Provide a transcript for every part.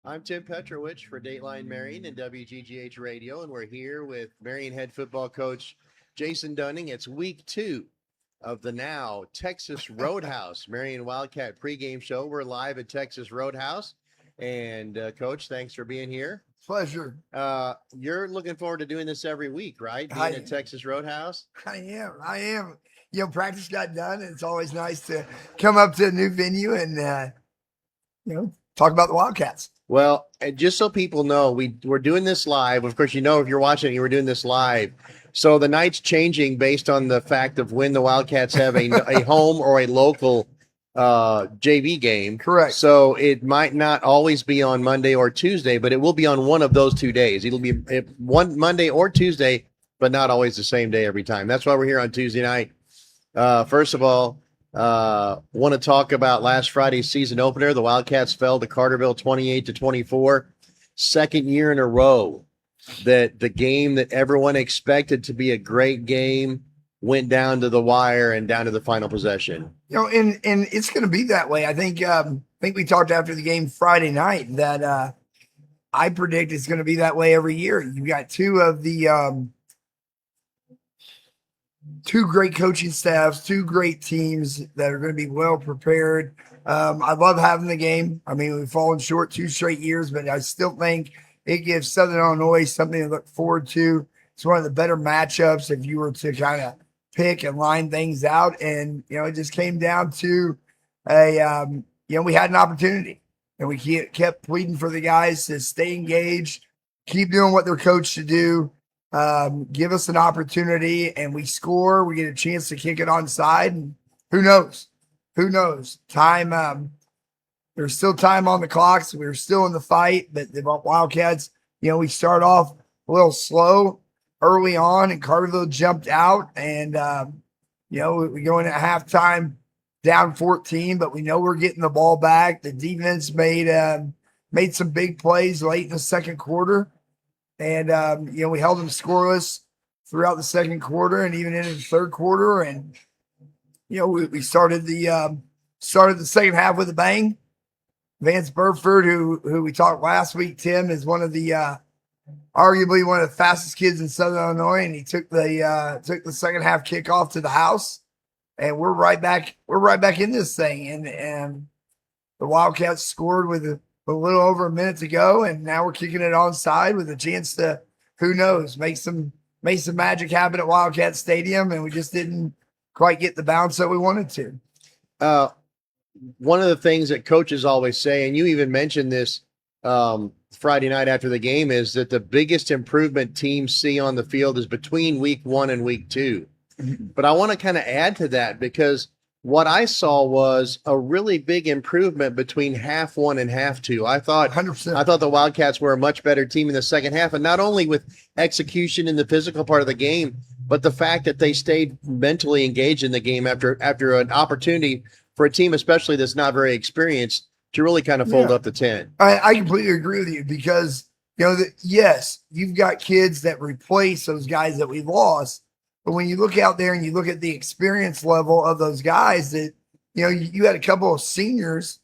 I'm Tim Petrowich for Dateline Marion and WGGH Radio, and we're here with Marion head football coach Jason Dunning. It's week 2 of the now Texas Roadhouse Marion Wildcat pregame show. We're live at Texas Roadhouse, and Coach, thanks for being here. Pleasure. You're looking forward to doing this every week, right? Being at Texas Roadhouse. I am. Practice got done, and it's always nice to come up to a new venue and talk about the Wildcats. Well, and just so people know, we're doing this live. Of course, if you're watching, you were doing this live. So the night's changing based on the fact of when the Wildcats have a home or a local JV game. Correct. So it might not always be on Monday or Tuesday, but it will be on one of those 2 days. It'll be one Monday or Tuesday, but not always the same day every time. That's why we're here on Tuesday night. First of all, want to talk about last Friday's season opener. The Wildcats fell to Carterville 28-24. Second year in a row that the game that everyone expected to be a great game went down to the wire and down to the final possession. And it's going to be that way. I think we talked after the game Friday night that I predict it's going to be that way every year. You've got two great coaching staffs, two great teams that are going to be well prepared. I love having the game. I mean, we've fallen short 2 straight years, but I still think it gives Southern Illinois something to look forward to. It's one of the better matchups if you were to kind of pick and line things out. And, it just came down to we had an opportunity, and we kept pleading for the guys to stay engaged, keep doing what they're coached to do. Give us an opportunity, and we score. We get a chance to kick it onside, and who knows? Time. There's still time on the clock, so we're still in the fight. But the Wildcats, we start off a little slow early on, and Carterville jumped out, and we go in at halftime down 14, but we know we're getting the ball back. The defense made some big plays late in the second quarter. And, we held them scoreless throughout the second quarter and even into the third quarter. And, we started the second half with a bang. Vance Burford, who we talked last week, Tim, is one of the arguably one of the fastest kids in Southern Illinois. And he took the second half kickoff to the house. And we're right back in this thing. And the Wildcats scored with a little over a minute to go, and now we're kicking it onside with a chance to, who knows, make some magic happen at Wildcat Stadium, and we just didn't quite get the bounce that we wanted to. One of the things that coaches always say, and you even mentioned this Friday night after the game, is that the biggest improvement teams see on the field is between week 1 and week 2. But I want to kind of add to that, because what I saw was a really big improvement between half 1 and half 2. I thought 100%. I thought the Wildcats were a much better team in the second half, and not only with execution in the physical part of the game, but the fact that they stayed mentally engaged in the game after an opportunity for a team, especially that's not very experienced, to really kind of fold up the tent. I completely agree with you, because yes, you've got kids that replace those guys that we lost. But when you look out there and you look at the experience level of those guys, that you had a couple of seniors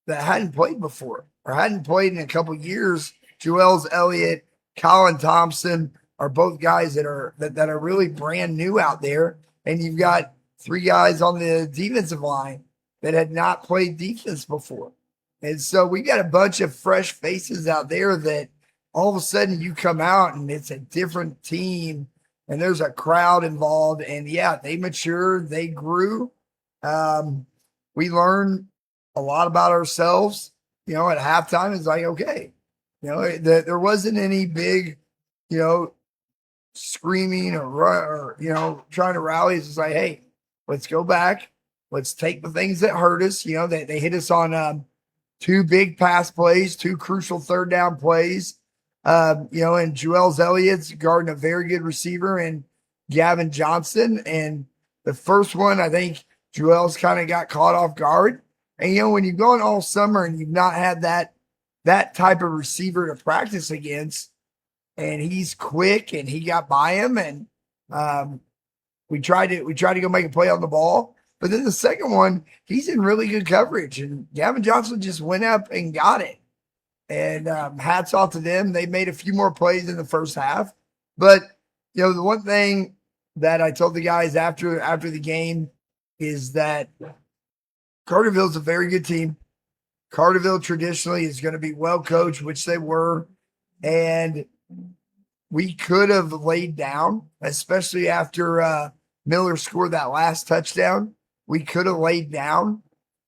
that hadn't played before or hadn't played in a couple of years. Joels Elliott, Colin Thompson are both guys that are really brand new out there. And you've got 3 guys on the defensive line that had not played defense before. And so we got a bunch of fresh faces out there that all of a sudden you come out and it's a different team. And there's a crowd involved, and they matured, they grew. We learned a lot about ourselves. At halftime, it's like, okay, there wasn't any big, screaming or trying to rally. It's just like, hey, let's go back. Let's take the things that hurt us. They hit us on 2 big pass plays, 2 crucial third down plays. And Joels Elliott's guarding a very good receiver and Gavin Johnson. And the first one, I think Joel's kind of got caught off guard. And, when you've gone all summer and you've not had that type of receiver to practice against, and he's quick and he got by him, and we tried to go make a play on the ball. But then the second one, he's in really good coverage, and Gavin Johnson just went up and got it. And hats off to them. They made a few more plays in the first half. But, the one thing that I told the guys after the game is that Carterville's a very good team. Carterville traditionally is going to be well coached, which they were. And we could have laid down, especially after Miller scored that last touchdown. We could have laid down,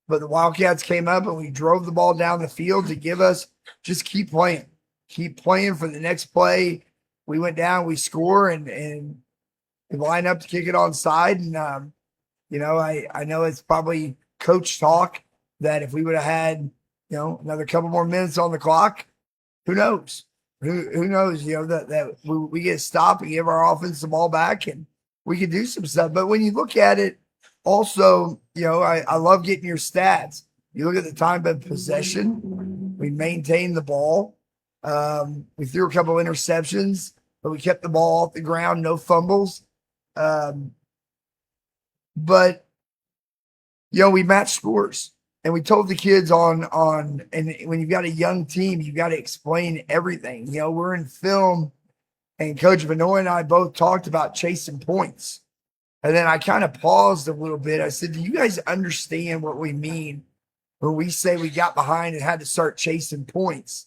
but the Wildcats came up and we drove the ball down the field to give us just keep playing for the next play. We went down, we score, and we line up to kick it onside. And I know it's probably coach talk that if we would have had another couple more minutes on the clock, who knows? Who knows? That we get stopped and give our offense the ball back, and we could do some stuff. But when you look at it, also, I love getting your stats. You look at the time of possession, we maintained the ball. We threw a couple interceptions, but we kept the ball off the ground, no fumbles. But we matched scores. And we told the kids and when you've got a young team, you got to explain everything. We're in film, and Coach Vanoy and I both talked about chasing points. And then I kind of paused a little bit. I said, do you guys understand what we mean when we say we got behind and had to start chasing points?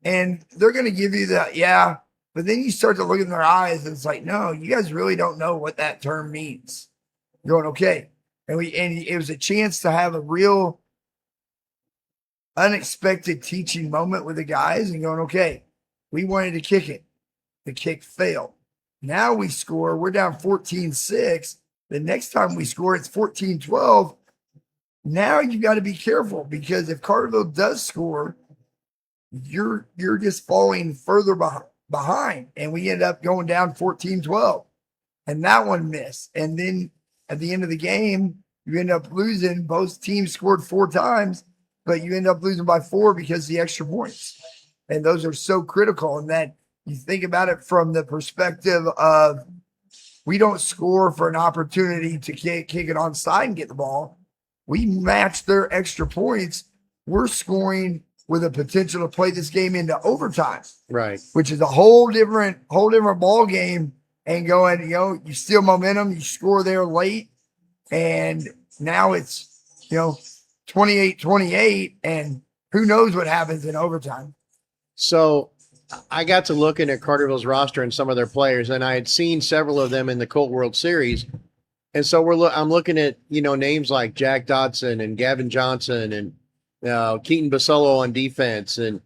And they're going to give you that, yeah. But then you start to look in their eyes, and it's like, no, you guys really don't know what that term means. You're going, okay. And it was a chance to have a real unexpected teaching moment with the guys and going, okay, we wanted to kick it. The kick failed. Now we score. We're down 14-6. The next time we score, it's 14-12. Now you got to be careful, because if Carterville does score, you're just falling further behind. And we end up going down 14-12. And that one missed. And then at the end of the game, you end up losing. Both teams scored 4 times, but you end up losing by 4 because of the extra points. And those are so critical. And that you think about it from the perspective of, we don't score for an opportunity to kick it onside and get the ball. We match their extra points. We're scoring with a potential to play this game into overtime, right? Which is a whole different ball game. And going, you steal momentum, you score there late, and now it's, 28-28, and who knows what happens in overtime. So I got to looking at Carterville's roster and some of their players, and I had seen several of them in the Colt World Series. And so I'm looking at, names like Jack Dodson and Gavin Johnson and Keaton Basolo on defense. And,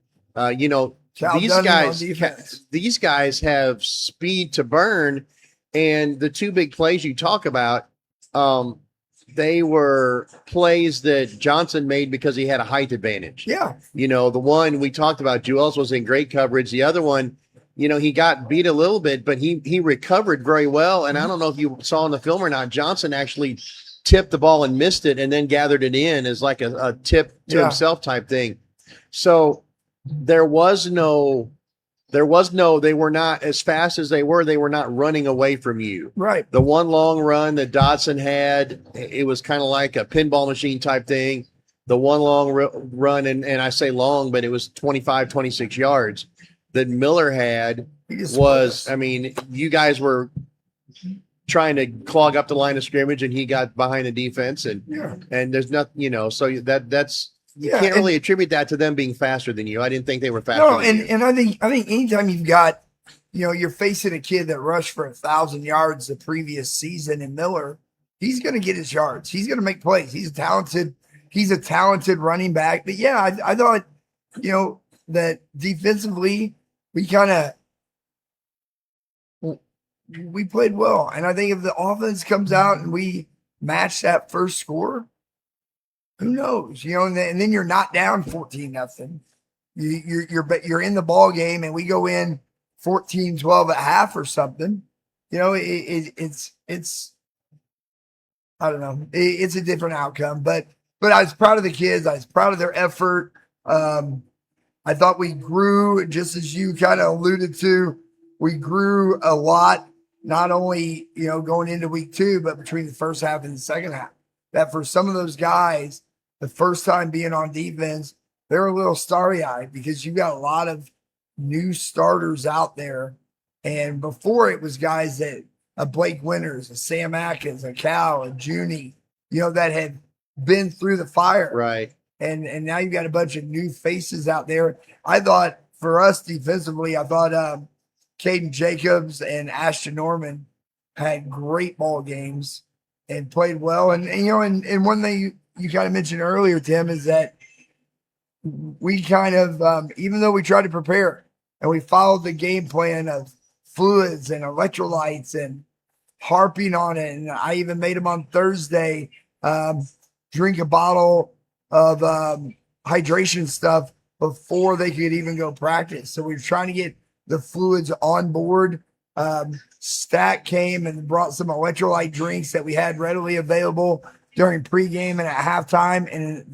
these guys have speed to burn. And the 2 big plays you talk about, they were plays that Johnson made because he had a height advantage. Yeah. The one we talked about, Jules, was in great coverage. The other one, he got beat a little bit, but he recovered very well. And I don't know if you saw in the film or not, Johnson actually tipped the ball and missed it and then gathered it in as like a tip to himself type thing. So they were not as fast as they were not running away from you. Right. The one long run that Dodson had, it was kind of like a pinball machine type thing. The one long run, and I say long, but it was 25, 26 yards that Miller had you guys were trying to clog up the line of scrimmage, and he got behind the defense, and there's nothing, so that's, you can't really attribute that to them being faster than you. I didn't think they were faster. No, and I think anytime you've got, you're facing a kid that rushed for 1,000 yards the previous season in Miller, he's going to get his yards. He's going to make plays. He's a talented running back. But yeah, I thought, that defensively we played well. And I think if the offense comes out and we match that first score, who knows? And then you're not down 14-0. You're in the ball game, and we go in 14-12 at half or something. It's I don't know. It's a different outcome, but I was proud of the kids. I was proud of their effort. I thought we grew, just as you kind of alluded to. We grew a lot, not only going into week 2, but between the first half and the second half. That for some of those guys, the first time being on defense, they're a little starry-eyed because you got a lot of new starters out there. And before it was guys that a Blake Winters, a Sam Atkins, a Cal, a Junie, that had been through the fire. Right. And now you got a bunch of new faces out there. I thought for us defensively, I thought Caden Jacobs and Ashton Norman had great ball games and played well. And one thing you kind of mentioned earlier, Tim, is that we kind of, even though we tried to prepare and we followed the game plan of fluids and electrolytes and harping on it, and I even made them on Thursday drink a bottle of hydration stuff before they could even go practice. So we were trying to get the fluids on board. Stack came and brought some electrolyte drinks that we had readily available during pregame and at halftime, and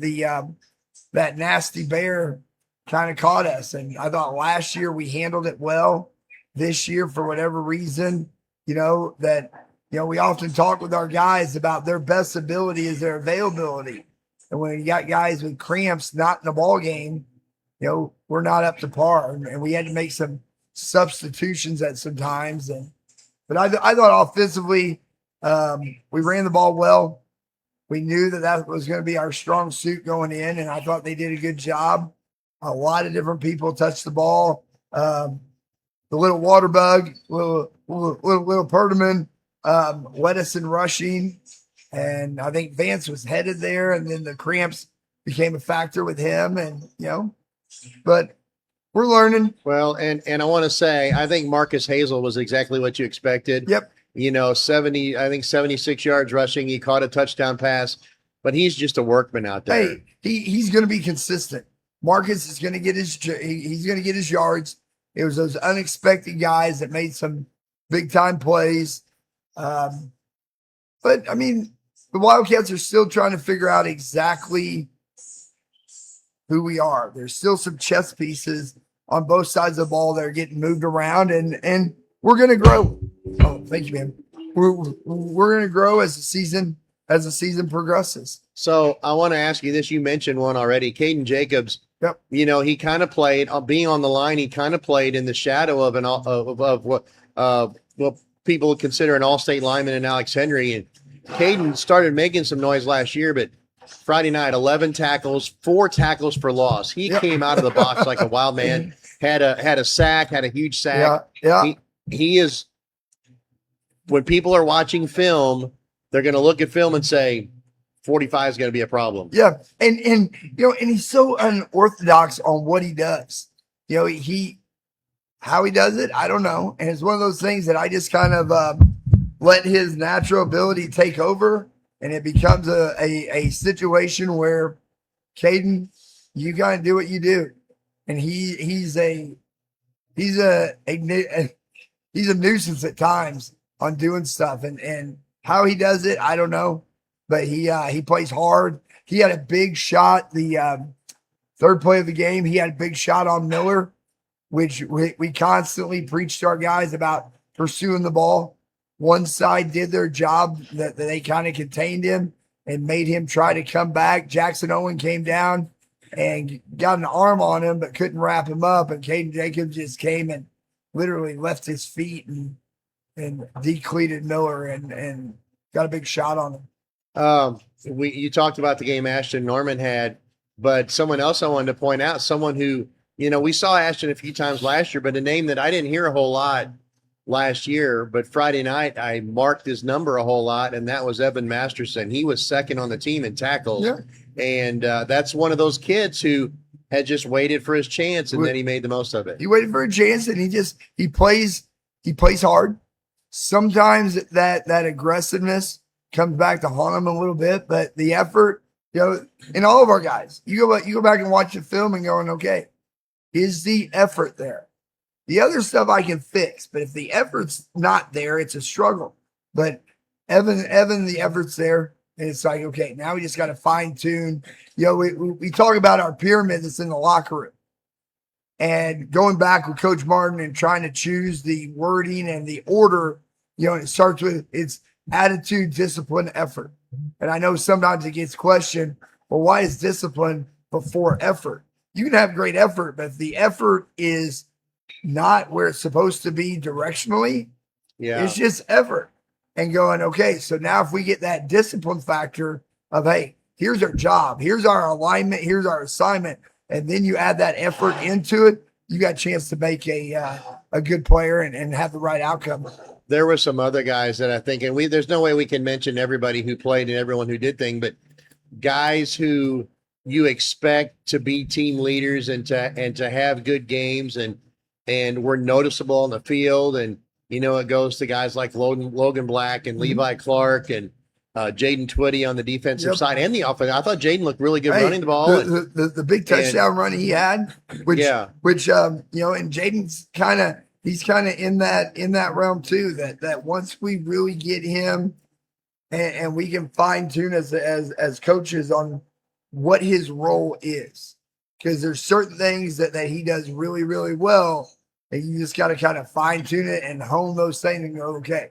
that nasty bear kind of caught us. And I thought last year we handled it well. This year, for whatever reason, we often talk with our guys about their best ability is their availability. And when you got guys with cramps not in the ball game, we're not up to par. And we had to make some substitutions at some times. But I thought offensively, we ran the ball well. We knew that was going to be our strong suit going in, and I thought they did a good job. A lot of different people touched the ball. The little water bug, little Perdaman, led us in rushing, and I think Vance was headed there, and then the cramps became a factor with him, and but we're learning. Well, and I want to say, I think Marcus Hazel was exactly what you expected. Yep. 76 yards rushing. He caught a touchdown pass, but he's just a workman out there. Hey, he's going to be consistent. Marcus is going to get he's going to get his yards. It was those unexpected guys that made some big time plays. But I mean, the Wildcats are still trying to figure out exactly who we are. There's still some chess pieces on both sides of the ball that are getting moved around, and we're going to grow. Oh, thank you, man. We're going to grow as the season progresses. So I want to ask you this. You mentioned one already, Caden Jacobs. Yep. He kind of played being on the line. He kind of played in the shadow of what people would consider an all-state lineman in Alex Henry. And Caden started making some noise last year, but Friday night, 11 tackles, 4 tackles for loss. He came out of the box like a wild man. Had a sack, had a huge sack. Yeah. He is. When people are watching film, they're going to look at film and say, 45 is going to be a problem. Yeah. And he's so unorthodox on what he does. How he does it, I don't know. And it's one of those things that I just kind of let his natural ability take over. And it becomes a situation where, Caden, you got to do what you do. And he's a nuisance at times on doing stuff, and how he does it, I don't know, but he plays hard. He had a big shot. The third play of the game, he had a big shot on Miller, which we constantly preached to our guys about pursuing the ball. One side did their job, that they kind of contained him and made him try to come back. Jackson Owen came down and got an arm on him, but couldn't wrap him up. And Caden Jacobs just came and literally left his feet and decleated Miller and got a big shot on him. You talked about the game Ashton Norman had, but someone else I wanted to point out, someone who, we saw Ashton a few times last year, but a name that I didn't hear a whole lot last year, but Friday night I marked his number a whole lot, and that was Evan Masterson. He was second on the team in tackles. Yeah. And that's one of those kids who had just waited for his chance, and then he made the most of it. He waited for a chance, and he plays hard. Sometimes that aggressiveness comes back to haunt him a little bit, but the effort, in all of our guys, you go back and watch the film and going, okay, is the effort there? The other stuff I can fix, but if the effort's not there, it's a struggle. But Evan, the effort's there, and it's like, okay, now we just got to fine tune. We talk about our pyramid that's in the locker room. And going back with Coach Martin and trying to choose the wording and the order, it starts with its attitude, discipline, effort. And I know sometimes it gets questioned, well, why is discipline before effort? you can have great effort, but if the effort is not where it's supposed to be directionally, Yeah. it's just effort. And going, okay, so now if we get that discipline factor of, hey, here's our job, here's our alignment, here's our assignment, and then you add that effort into it, you got a chance to make a good player and have the right outcome. There were some other guys that I think, and there's no way we can mention everybody who played and everyone who did things, but guys who you expect to be team leaders and to have good games and were noticeable on the field. And, you know, it goes to guys like Logan Black and Levi Clark and Jaden Twitty on the defensive side and the offense. I thought Jaden looked really good running the ball. The big touchdown run he had, which you know, and Jaden's he's kind of in that realm too, that once we really get him and we can fine tune as coaches on what his role is, because there's certain things that he does really, really well. And you just got to kind of fine tune it and hone those things and go, okay,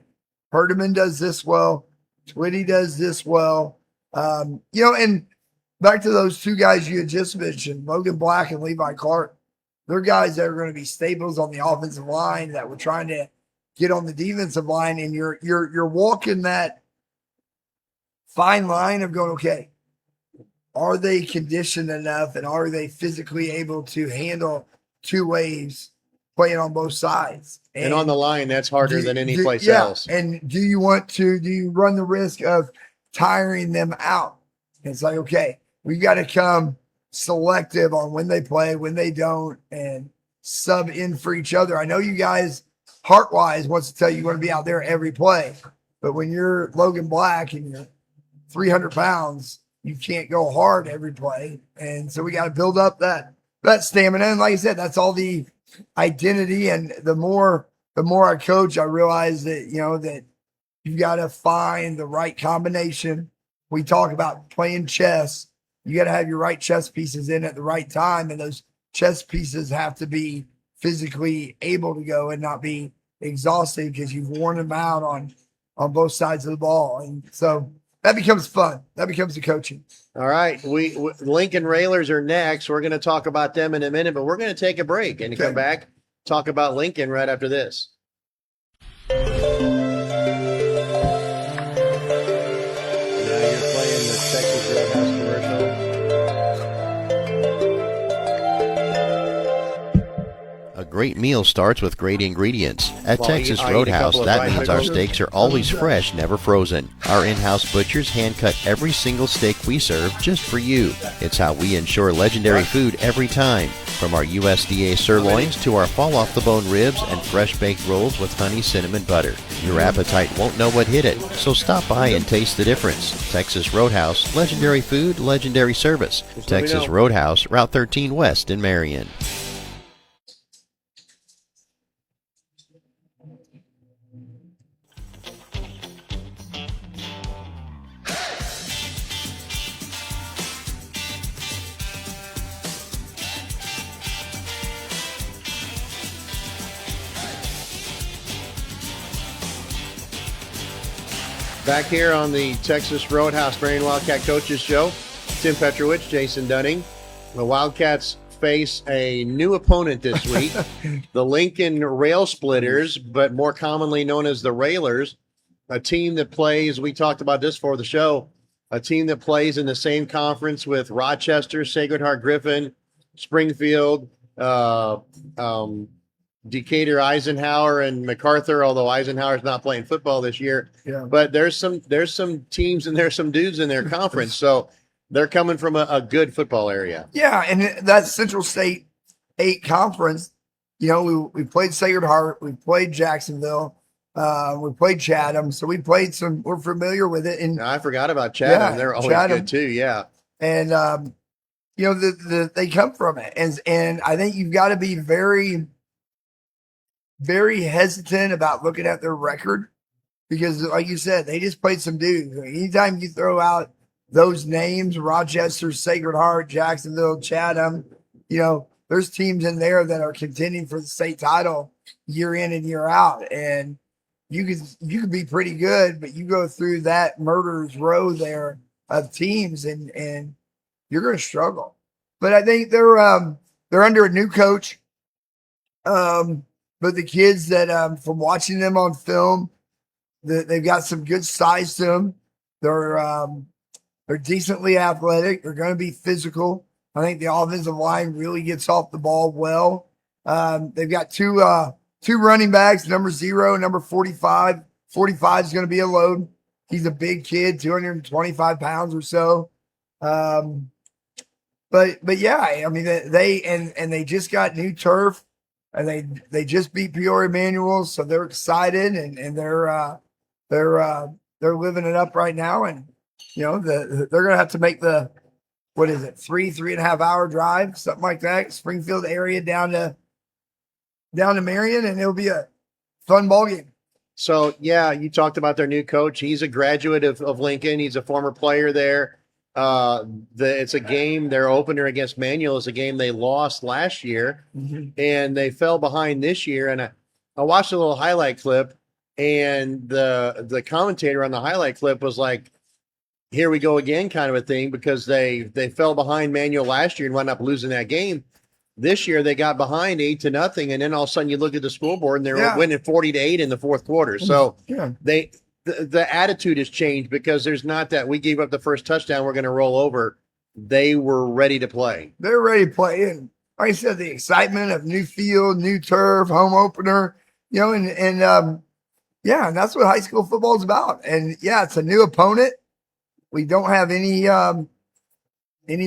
Herdeman does this well. Twitty does this well. You know, and back to those two guys you had just mentioned, Logan Black and Levi Clark, they're guys that are going to be staples on the offensive line that we're trying to get on the defensive line. And you're walking that fine line of going, okay, are they conditioned enough and are they physically able to handle two waves playing on both sides? And on the line, that's harder than any place else. And do you run the risk of tiring them out? And it's like, okay, we got to come selective on when they play, when they don't, and sub in for each other. I know you guys, heart-wise, wants to tell you want to be out there every play, but when you're Logan Black and you're 300 pounds, you can't go hard every play. And so we got to build up that stamina. And like I said, that's all the identity. And the more I coach, I realize that, you know, that you got to find the right combination. We talk about playing chess. You got to have your right chess pieces in at the right time. And those chess pieces have to be physically able to go and not be exhausted because you've worn them out on both sides of the ball. And so that becomes fun. That becomes the coaching. All right. Lincoln Railers are next. We're going to talk about them in a minute, but we're going to take a break and come back, talk about Lincoln right after this. Now you're playing the Texas Roadhouse commercial. A great meal starts with great ingredients. At Texas Roadhouse, that means our steaks are always fresh, never frozen. Our in-house butchers hand-cut every single steak we serve just for you. It's how we ensure legendary food every time. From our USDA sirloins to our fall-off-the-bone ribs and fresh-baked rolls with honey cinnamon butter. Your appetite won't know what hit it, so stop by and taste the difference. Texas Roadhouse, legendary food, legendary service. Texas Roadhouse, Route 13 West in Marion. Back here on the Texas Roadhouse Marion Wildcat Coaches Show, Tim Petrowich, Jason Dunning. The Wildcats face a new opponent this week, the Lincoln Rail Splitters, but more commonly known as the Railers, a team that plays, we talked about this for the show, a team that plays in the same conference with Rochester, Sacred Heart Griffin, Springfield, Decatur, Eisenhower, and MacArthur, although Eisenhower's not playing football this year. Yeah. But there's some teams and there's some dudes in their conference. So they're coming from a good football area. Yeah, and that Central State 8 conference, you know, we played Sacred Heart, we played Jacksonville, we played Chatham. So we played we're familiar with it. And I forgot about Chatham. Yeah, they're always Chatham. Good too, yeah. And you know, they come from it. And I think you've got to be very, very hesitant about looking at their record because, like you said, they just played some dudes. Anytime you throw out those names, Rochester, Sacred Heart, Jacksonville, Chatham, you know, there's teams in there that are contending for the state title year in and year out. And you could be pretty good, but you go through that murderer's row there of teams and you're going to struggle. but I think they're under a new coach. But the kids that from watching them on film, they've got some good size to them. They're decently athletic. They're going to be physical. I think the offensive line really gets off the ball well. They've got two running backs, number 0, number 45. 45 is going to be a load. He's a big kid, 225 pounds or so. But yeah, I mean they just got new turf, and they just beat Peoria Manual, so they're excited and they're living it up right now. And they're gonna have to make the 3.5 hour drive, something like that, Springfield area down to Marion, and it'll be a fun ball game. So, yeah, you talked about their new coach. He's a graduate of Lincoln. He's a former player there. It's a game, their opener against Manual is a game they lost last year, and they fell behind this year. And I watched a little highlight clip, and the commentator on the highlight clip was like, here we go again kind of a thing, because they fell behind Manual last year and wound up losing that game. This year they got behind 8-0, and then all of a sudden you look at the scoreboard and they're winning 40-8 in the fourth quarter. So the attitude has changed, because there's not that we gave up the first touchdown, we're going to roll over. They were ready to play. They're ready to play. And like I said, the excitement of new field, new turf, home opener, and that's what high school football is about. And yeah, it's a new opponent. We don't have any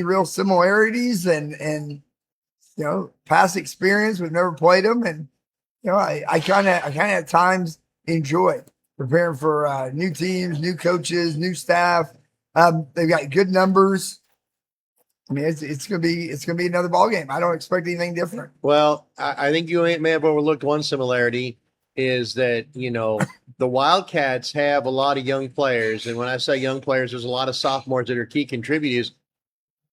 real similarities and past experience. We've never played them, and I kind of at times enjoy preparing for new teams, new coaches, new staff. They've got good numbers. I mean, it's gonna be another ball game. I don't expect anything different. Well, I think you may have overlooked one similarity, is that the Wildcats have a lot of young players, and when I say young players, there's a lot of sophomores that are key contributors.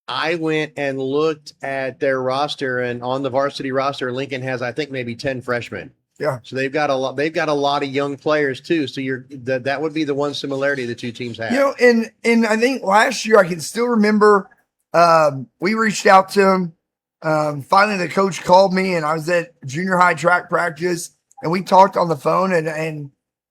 I went and looked at their roster, and on the varsity roster, Lincoln has, I think, maybe 10 freshmen. Yeah. So they've got a lot. They've got a lot of young players too. So that would be the one similarity the two teams have. And I think last year I can still remember we reached out to them. Finally, the coach called me, and I was at junior high track practice, and we talked on the phone, and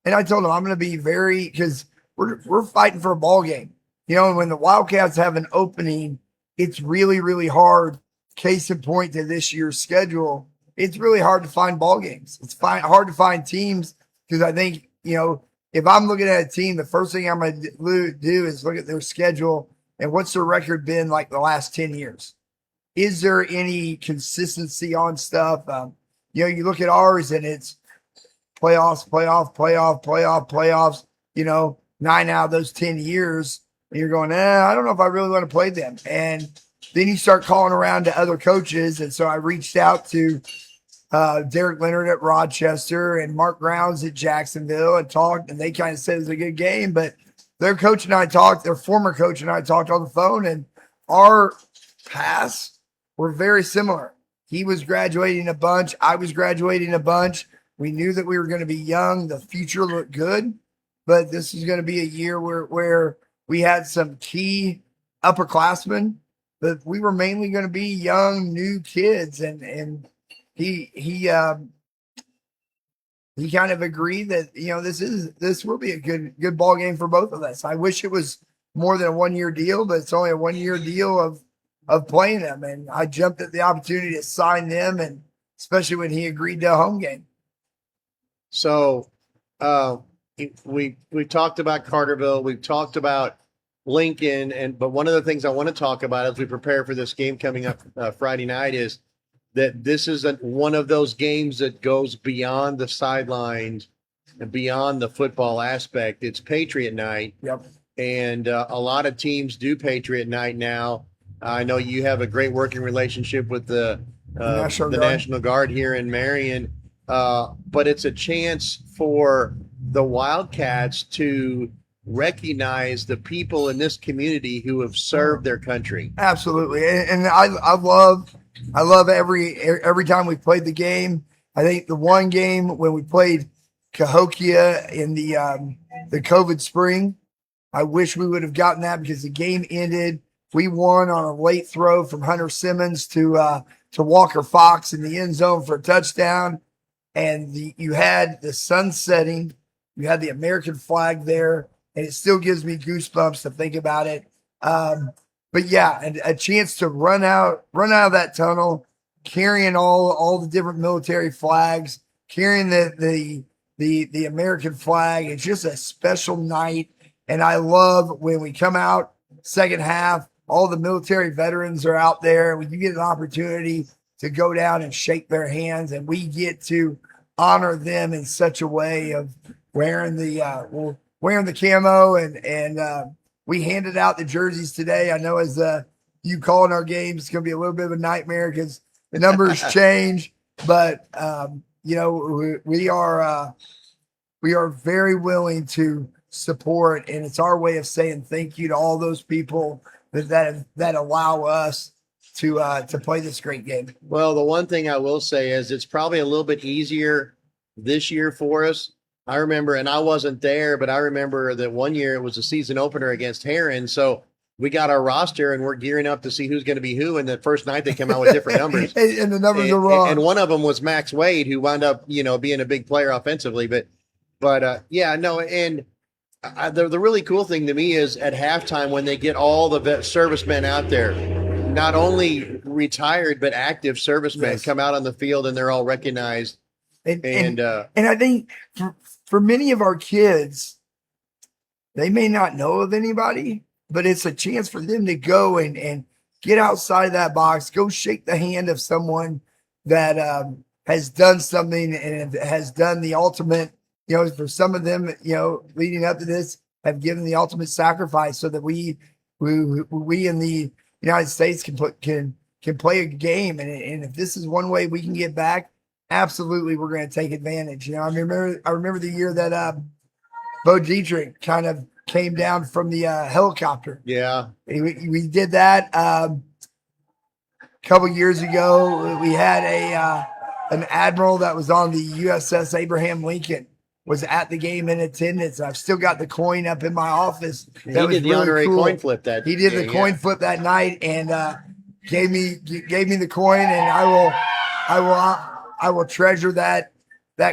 I told him I'm going to be because we're fighting for a ball game. And when the Wildcats have an opening, it's really, really hard. Case in point to this year's schedule, it's really hard to find ball games. It's hard to find teams, because I think, if I'm looking at a team, the first thing I'm going to do is look at their schedule and what's their record been like the last 10 years. Is there any consistency on stuff? You look at ours and it's playoffs, 9 out of those 10 years. And you're going, I don't know if I really want to play them. And then you start calling around to other coaches. And so I reached out to Derek Leonard at Rochester and Mark Grounds at Jacksonville and talked, and they kind of said it was a good game. But their coach and I talked, their former coach and I talked on the phone, and our paths were very similar. He was graduating a bunch. I was graduating a bunch. We knew that we were going to be young. The future looked good. But this is going to be a year where we had some key upperclassmen, but we were mainly going to be young, new kids. And he kind of agreed that, this will be a good ball game for both of us. I wish it was more than a 1-year deal, but it's only a 1-year deal of playing them. And I jumped at the opportunity to sign them, and especially when he agreed to a home game. So, we talked about Carterville, we've talked about Lincoln, but one of the things I want to talk about as we prepare for this game coming up Friday night is that this is one of those games that goes beyond the sidelines and beyond the football aspect. It's Patriot night. Yep. And a lot of teams do Patriot night now. I know you have a great working relationship with the National Guard here in Marion, but it's a chance for the Wildcats to recognize the people in this community who have served their country. Absolutely. And I love every time we played the game. I think the one game when we played Cahokia in the COVID spring, I wish we would have gotten that, because the game ended We won on a late throw from Hunter Simmons to Walker Fox in the end zone for a touchdown. And you had the sun setting, you had the American flag there, and it still gives me goosebumps to think about it. But yeah, and a chance to run out of that tunnel, carrying all the different military flags, carrying the American flag. It's just a special night. And I love when we come out second half, all the military veterans are out there. When you get an opportunity to go down and shake their hands, and we get to honor them in such a way of wearing the camo, and we handed out the jerseys today. I know as you call in our games, it's going to be a little bit of a nightmare because the numbers change, but you know, we are very willing to support, and it's our way of saying thank you to all those people that allow us to play this great game. Well, the one thing I will say is it's probably a little bit easier this year for us. I remember, and I wasn't there, but I remember that one year it was a season opener against Heron. So we got our roster and we're gearing up to see who's going to be who. And the first night they come out with different numbers. and the numbers are wrong. And one of them was Max Wade, who wound up, you know, being a big player offensively. But yeah, no. And the really cool thing to me is at halftime when they get all the servicemen out there, not only retired, but active servicemen Yes. come out on the field and they're all recognized. And I think for many of our kids, they may not know of anybody, but it's a chance for them to go and get outside of that box, go shake the hand of someone that has done something and has done the ultimate, you know, for some of them, you know, leading up to this, have given the ultimate sacrifice so that we in the United States can play a game. And if this is one way we can get back, absolutely, we're going to take advantage. You know, I remember the year that Bo Dietrich kind of came down from the helicopter. Yeah, we did that a couple years ago. We had an admiral that was on the USS Abraham Lincoln was at the game in attendance. I've still got the coin up in my office. he did the honorary coin flip that. He did the coin flip that night and gave me the coin, and I will treasure that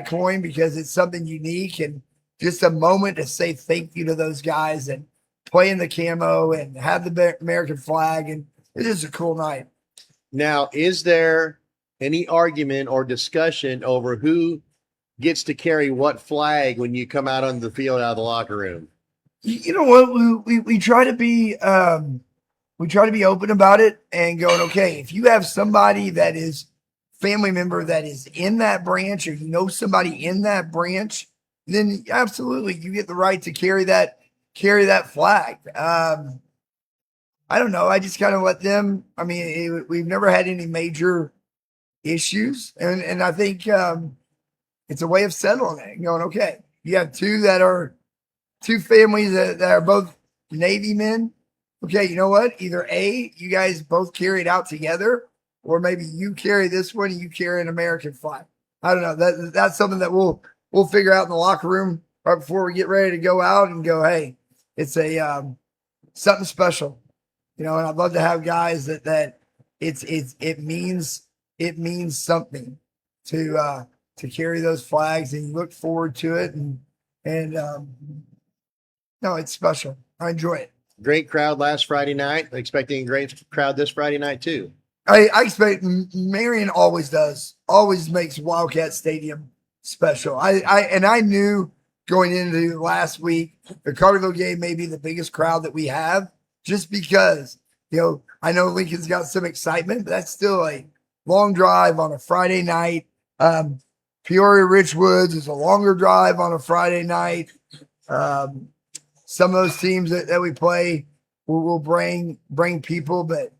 coin because it's something unique and just a moment to say thank you to those guys and play in the camo and have the American flag. And it is a cool night. Now, is there any argument or discussion over who gets to carry what flag when you come out on the field out of the locker room? You know what? We try to be open about it and going, okay, if you have somebody that is family member that is in that branch, or you know somebody in that branch, then absolutely you get the right to carry that flag. I don't know. I just kind of let them. I mean, we've never had any major issues, and I think it's a way of settling it and going, okay, you have two families that are both Navy men. Okay, you know what? Either A, you guys both carry it out together, or maybe you carry this one and you carry an American flag. I don't know. That's something that we'll figure out in the locker room right before we get ready to go out and go, hey, it's a something special. You know, and I'd love to have guys that it means something to carry those flags and look forward to it and no, it's special. I enjoy it. Great crowd last Friday night. Expecting a great crowd this Friday night too. I expect Marion always makes Wildcat Stadium special. I knew going into last week, the Carterville game may be the biggest crowd that we have, just because, you know, I know Lincoln's got some excitement, but that's still a long drive on a Friday night. Peoria Richwoods is a longer drive on a Friday night. Some of those teams that we play will bring people, but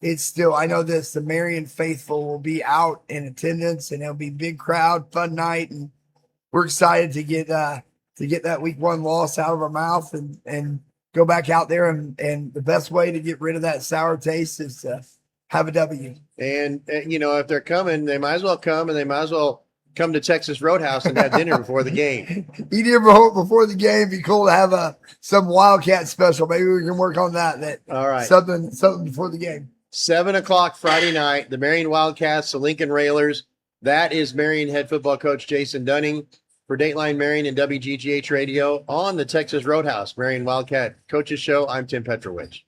it's still, I know this, the Marion faithful will be out in attendance, and it'll be big crowd, fun night, and we're excited to get that week one loss out of our mouth and go back out there, and the best way to get rid of that sour taste is to have a W. And you know, if they're coming, they might as well come, and they might as well come to Texas Roadhouse and have dinner before the game. Eat here before the game. Be cool to have some Wildcat special. Maybe we can work on that. All right. Something before the game. 7:00 Friday night, the Marion Wildcats, the Lincoln Railers. That is Marion head football coach Jason Dunning for Dateline Marion and WGGH Radio on the Texas Roadhouse, Marion Wildcat Coaches Show. I'm Tim Petrowich.